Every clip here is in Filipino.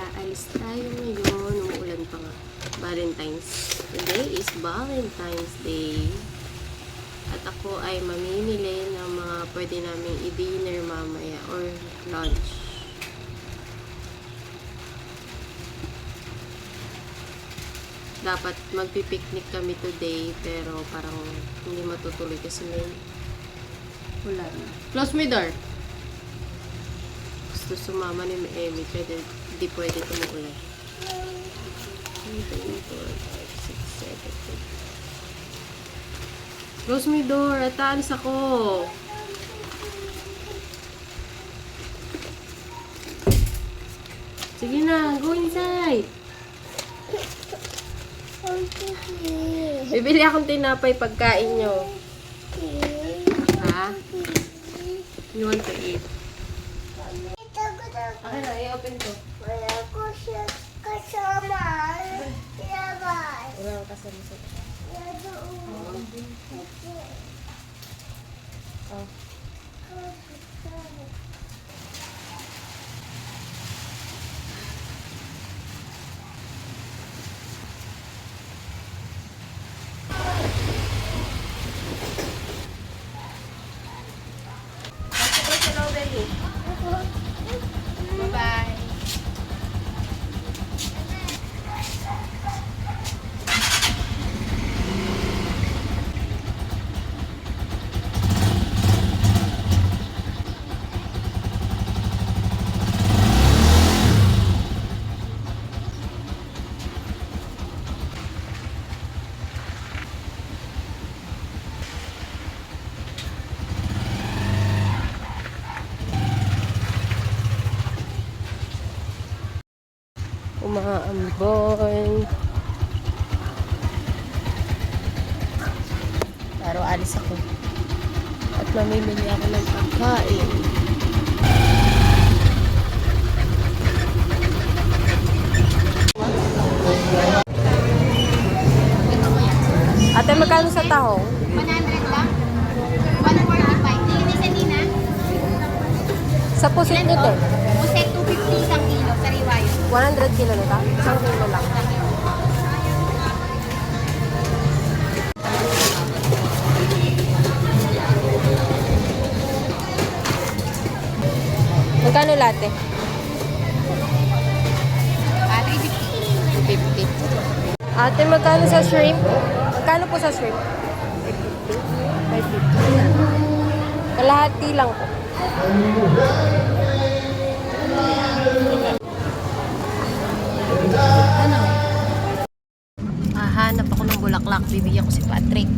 Aalis tayo ngayon. Umuulan pa nga. Today is Valentine's Day. At ako ay mamimili ng mga pwede namin i-dinner mamaya or lunch. Dapat magpipiknik kami today pero parang hindi matutuloy kasi may ulan. Close my door. Gusto sumama ni Amy pero di pwede tumuulan. 1, 2, 3, 4, 5, 6, 7, 8. Close my door at aalis ako. Sige na, go inside. Bibili akong tinapay pagkain nyo. Ha? You want to eat? Okay na, i-open ko. Wala ko siya kasama. Labas. Wala kang kasama sa Oh. Bye-bye. Umaambon. Pero alis ako. At mamimili ako ng pagkain. Ate, magkano sa tahong? 100 lang? 145. Linis na din, ha? Sa pusit nito. Puset 250 isang kilo, sariwa yun. 100 kilo nito? Isang kilo lang. Magkano latte? 350. 50. Ate, magkano sa shrimp? Magkano po sa shrimp? 550. 550. Kalahati lang po. Hahanap ako ng bulaklak. Bibigyan ko si Patrick.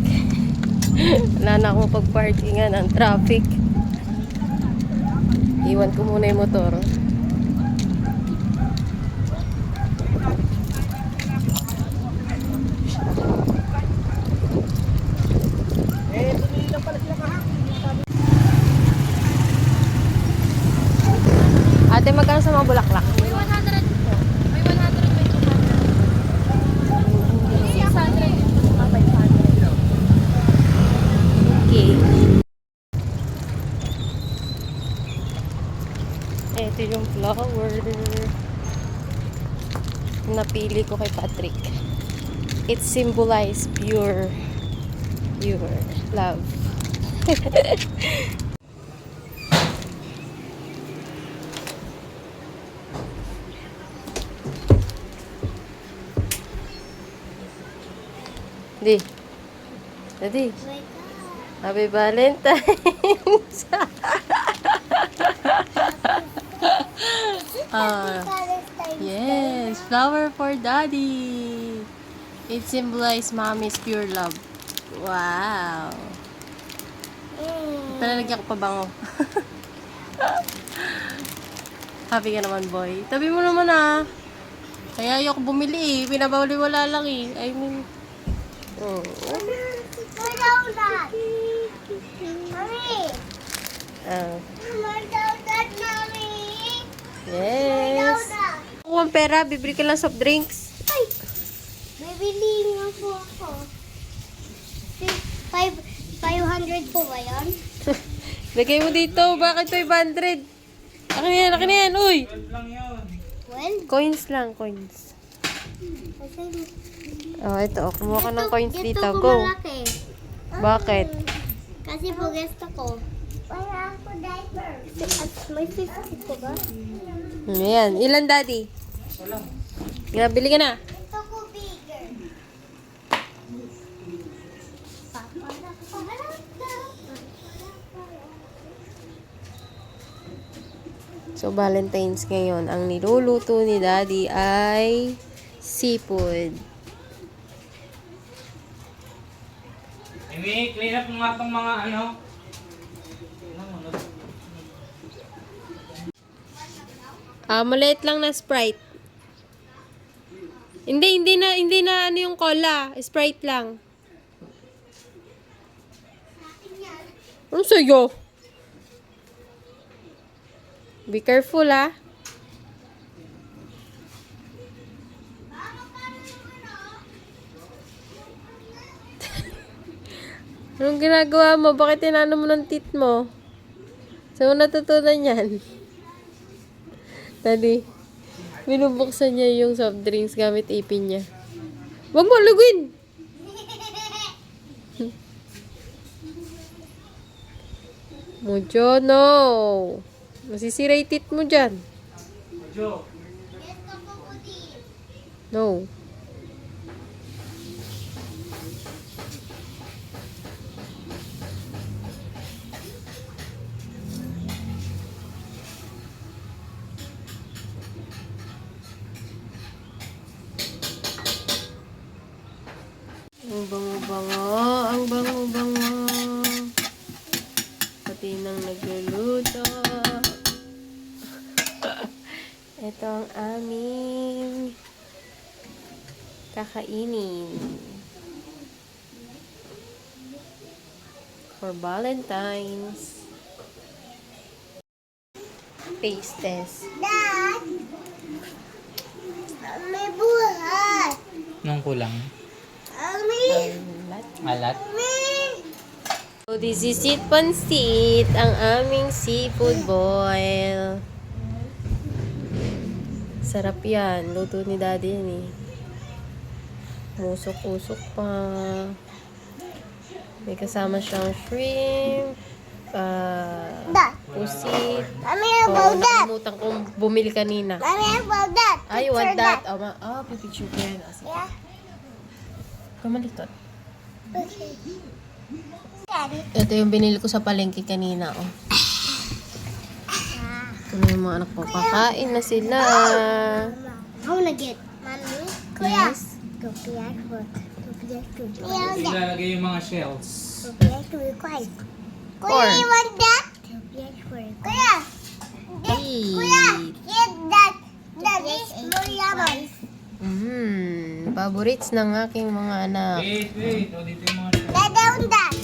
Wala na akong pag-parkingan ang traffic. Iwan ko muna yung motor. Ate, magkano sa mga bulaklak? May 100 po. May 100, may 200. May 600. May 500. Okay. Ito yung flower. Napili ko kay Patrick. It symbolizes pure love. Di. Daddy. Happy Valentine's. Yes, flower for Daddy. It symbolizes Mommy's pure love. Wow. Palalagyan ko pa bango. Happy ka naman, boy. Tabi mo naman, ah. Kaya ayoko bumili, eh. Pinabawali-wala lang, eh. I mean, oh. Donut. Mommy. Donut, mommy. Yes. Kung ang pera, bibili ka lang soft drinks. Ay! Bibili nga po ako. 500 po ba yan? Lagay mo dito, bakit 500? Akin na yan, uy. Well, Coins lang, coins. kasi Oh, ito. Oh, kumuha ka ng coins gusto dito. ko Go. malaki. Bakit? Kasi po gusto ko. Wala ako diaper. May 50 ko ba? Ayan. Ilan, Daddy? Nga, bili ka na. Gusto ko bigger. So, Valentine's ngayon. Ang niluluto ni Daddy ay seafood. Amy, clean up mo nga itong mga ano. Maliit lang na Sprite. Hindi na ano yung cola. Sprite lang. Ano sa'yo? Be careful, ah. Anong ginagawa mo? Bakit tinano mo ng tit mo? Saan mo natutunan yan? Daddy, binubuksan niya yung soft drinks gamit ipin niya. Huwag mo luguin! Mojo, no! Masisira yung tit mo dyan. Jo, No. Ang bango-bango, ang bango-bango. Pati nang nagluluto. Ito ang aming kakainin. For Valentine's. Taste test. Dad! May buhat! nung kulang. Ami! Alat. So, this is it, pansit. Ang aming seafood boil. Sarap yan. Luto ni Daddy yan eh. Musok-usok pa. May kasama siyang shrimp. Dad! Pusit. Mami, Oh, about that! nakalimutan kong bumili kanina. Mami, about that! Ay, want Picture that. Pipicture ko yan. Sige. Yeah? Kamalitot. Okay. Daddy. Ito yung binili ko sa palengke kanina, oh. Ito na yung mga anak ko. Kakain na sila. I wanna get. Mami? Kuya! Yes. Go kuya. Go kuya. Go Ilalagay yung mga shells. kuya. Kuya. Four. You want that? Kuya! Kuya! Eight. Get that! That is Moriyaman. Favorites ng aking mga anak. Wait. O, dito yung mga shells. Dad, down that!